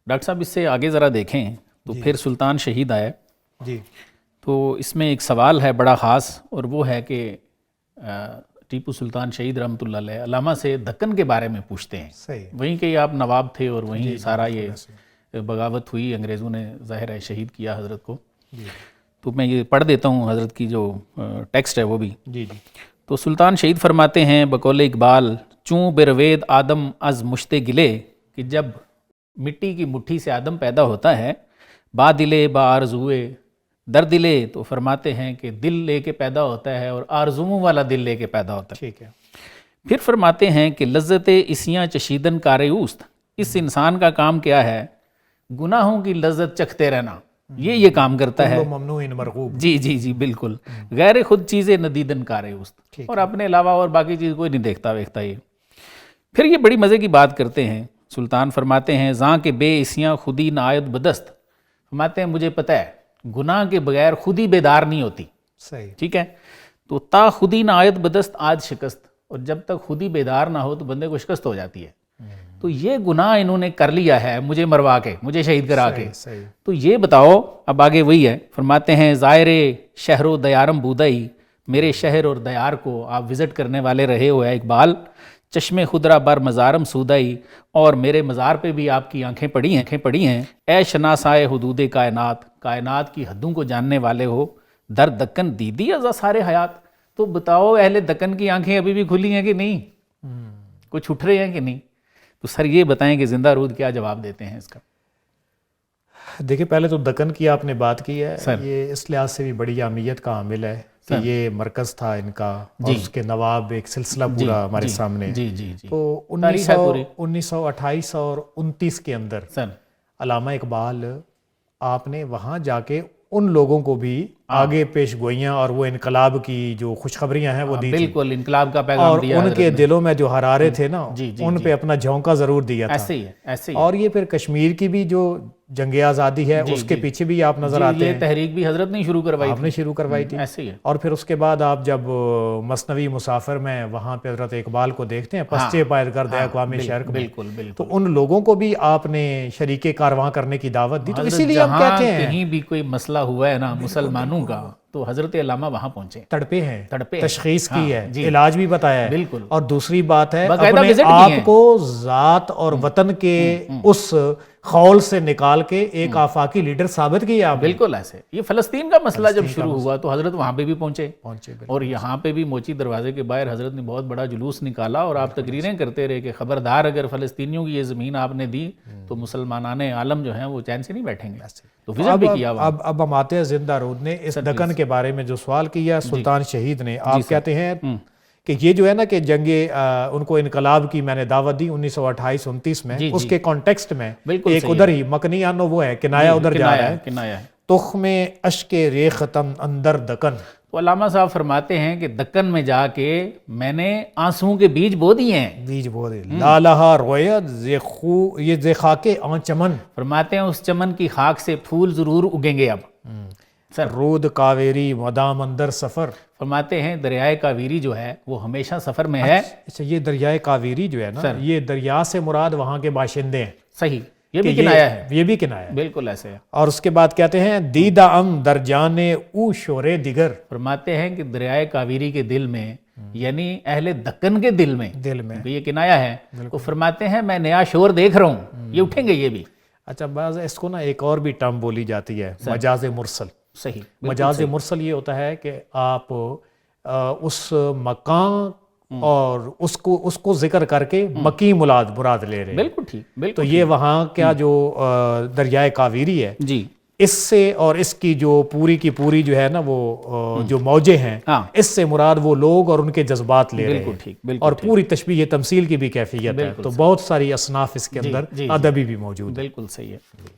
Doctor صاحب اس سے آگے ذرا دیکھیں تو پھر سلطان شہید آئے جی، تو اس میں ایک سوال ہے بڑا خاص، اور وہ ہے کہ ٹیپو سلطان شہید رحمۃ اللہ علیہ علامہ سے دکن کے بارے میں پوچھتے ہیں. صحیح. وہیں کے آپ نواب تھے اور وہیں سارا یہ بغاوت ہوئی، انگریزوں نے ظاہر ہے شہید کیا حضرت کو. تو میں یہ پڑھ دیتا ہوں حضرت کی جو ٹیکسٹ ہے وہ بھی. تو سلطان شہید فرماتے ہیں بقول اقبال، چوں بروید آدم از مشتے گلے، کہ جب مٹی کی مٹھی سے آدم پیدا ہوتا ہے، با دلے با آرزوئے در دلے، تو فرماتے ہیں کہ دل لے کے پیدا ہوتا ہے اور آرزوؤں والا دل لے کے پیدا ہوتا ہے. ٹھیک ہے. پھر فرماتے ہیں کہ لذت اسیاں چشیدن کار اوست، اس انسان کا کام کیا ہے؟ گناہوں کی لذت چکھتے رہنا، یہ کام کرتا ہے. ممنوع مرغوب. جی جی جی بالکل. غیر خود چیزیں ندیدن کار اوست، اور اپنے علاوہ اور باقی چیز کوئی نہیں دیکھتا ویکھتا. یہ پھر یہ بڑی مزے کی بات کرتے ہیں. سلطان فرماتے ہیں زاں کے بے اسیاں خودی نایت بدست، فرماتے ہیں مجھے پتہ ہے گناہ کے بغیر خودی بیدار نہیں ہوتی. صحیح. ٹھیک ہے. تو تا خودی نایت بدست آج شکست، اور جب تک خودی بیدار نہ ہو تو بندے کو شکست ہو جاتی ہے. تو یہ گناہ انہوں نے کر لیا ہے مجھے مروا کے، مجھے شہید کرا کے. تو یہ بتاؤ، اب آگے وہی ہے. فرماتے ہیں زائر شہر و دیارم بودئی، میرے شہر اور دیار کو آپ وزٹ کرنے والے رہے ہو ہے اقبال. چشم خدرہ بر مزارم سودئی، اور میرے مزار پہ بھی آپ کی آنکھیں پڑی ہیں. اے شناسائے حدود کائنات، کائنات کی حدوں کو جاننے والے ہو. در دکن دیدی ازا سارے حیات، تو بتاؤ اہل دکن کی آنکھیں ابھی بھی کھلی ہیں کہ نہیں؟ کچھ اٹھ رہے ہیں کہ نہیں؟ تو سر یہ بتائیں کہ زندہ رود کیا جواب دیتے ہیں اس کا؟ دیکھیں پہلے تو دکن کی آپ نے بات کی ہے، یہ اس لحاظ سے بھی بڑی اہمیت کا حامل ہے کہ یہ مرکز تھا ان کا، اور اس کے نواب ایک سلسلہ پورا ہمارے سامنے. تو 1928 اور 29 کے اندر علامہ اقبال آپ نے وہاں جا کے ان لوگوں کو بھی آگے پیش گوئیاں اور وہ انقلاب کی جو خوشخبریاں ہیں وہ دی تھی. بالکل انقلاب کا پیغام دیا، اور ان کے دلوں میں جو حرارے تھے نا ان پہ اپنا جھونکا ضرور دیا تھا. ایسے ہی. اور یہ پھر کشمیر کی بھی جو جنگ آزادی ہے اس کے پیچھے بھی آپ نظر آتے ہیں. یہ تحریک بھی حضرت نے شروع کروائی، آپ نے شروع کروائی تھی. ایسے ہی ہے. اور پھر اس کے بعد آپ جب مثنوی مسافر میں وہاں پہ حضرت اقبال کو دیکھتے ہیں، پسچے پائد کردہ اقوام شرق میں، تو ان لوگوں کو بھی آپ نے شریک کارواں کرنے کی دعوت دی. تو اسی لیے ہم کہتے ہیں کہیں بھی کوئی مسئلہ ہوا ہے نا مسلمانوں کا تو حضرت علامہ وہاں پہنچے، تڑپے ہیں، تشخیص کی ہے، علاج بھی بتایا ہے. بالکل. اور دوسری بات ہے اپنے آپ کو ذات اور وطن کے اس خول سے نکال کے ایک آفاقی لیڈر ثابت کیا آپ. بالکل ایسے. یہ فلسطین کا مسئلہ جب شروع ہوا تو حضرت وہاں پہ بھی پہنچے، اور یہاں پہ بھی موچی دروازے کے باہر حضرت نے بہت بڑا جلوس نکالا، اور آپ تقریریں کرتے رہے کہ خبردار اگر فلسطینیوں کی یہ زمین آپ نے دی تو مسلمانان عالم جو ہیں وہ چین سے نہیں بیٹھیں گے. تو وزٹ بھی کیا. اب ہم آتے ہیں زندہ رود نے اس دکن کے بارے میں جو سوال کیا سلطان شہید نے. آپ کہتے ہیں کہ یہ جو ہے نا کہ جنگ ان کو انقلاب کی میں نے دعوت دی 1928-29 میں، اس کے کانٹیکسٹ میں ایک ادھر ہی مکنی آنو وہ ہے کنایا ادھر جا رہا ہے، تخم اشک ریختن اندر دکن. تو علامہ صاحب فرماتے ہیں کہ دکن میں جا کے میں نے آنسوؤں کے بیج بو دیے ہیں. بیج بو دیے. لالہا رویت یہ زیخاکے آن چمن، فرماتے ہیں اس چمن کی خاک سے پھول ضرور اگیں گے اب. رود کاویری مدام اندر سفر، فرماتے ہیں دریائے کاویری جو ہے وہ ہمیشہ سفر میں ہے. اچھا یہ دریائے کاویری جو ہے نا یہ دریا سے مراد وہاں کے باشندے ہیں. صحیح. یہ بھی کنایا ہے. یہ بھی کنایا ہے. بالکل ایسے ہے. اور اس کے بعد کہتے ہیں دیدہ ام در جانے او شورے دیگر، فرماتے ہیں کہ دریائے کاویری کے دل میں، یعنی اہل دکن کے دل میں یہ کنایا ہے. تو فرماتے ہیں میں نیا شور دیکھ رہا ہوں، یہ اٹھیں گے یہ بھی. اچھا بعض اس کو نا ایک اور بھی ٹرم بولی جاتی ہے مجاز مرسل. صحیح. مجاز مرسل یہ ہوتا ہے کہ آپ اس مکان اور اس کو ذکر کر کے مکی مراد لے رہے ہیں. بالکل ٹھیک. تو یہ وہاں کیا جو دریائے کاویری ہے جی، اس سے اور اس کی جو پوری کی پوری جو ہے نا وہ جو موجیں ہیں اس سے مراد وہ لوگ اور ان کے جذبات لے رہے ہیں، اور پوری تشبیہ تمثیل کی بھی کیفیت ہے. تو بہت ساری اصناف اس کے اندر ادبی بھی موجود ہے. بالکل صحیح ہے.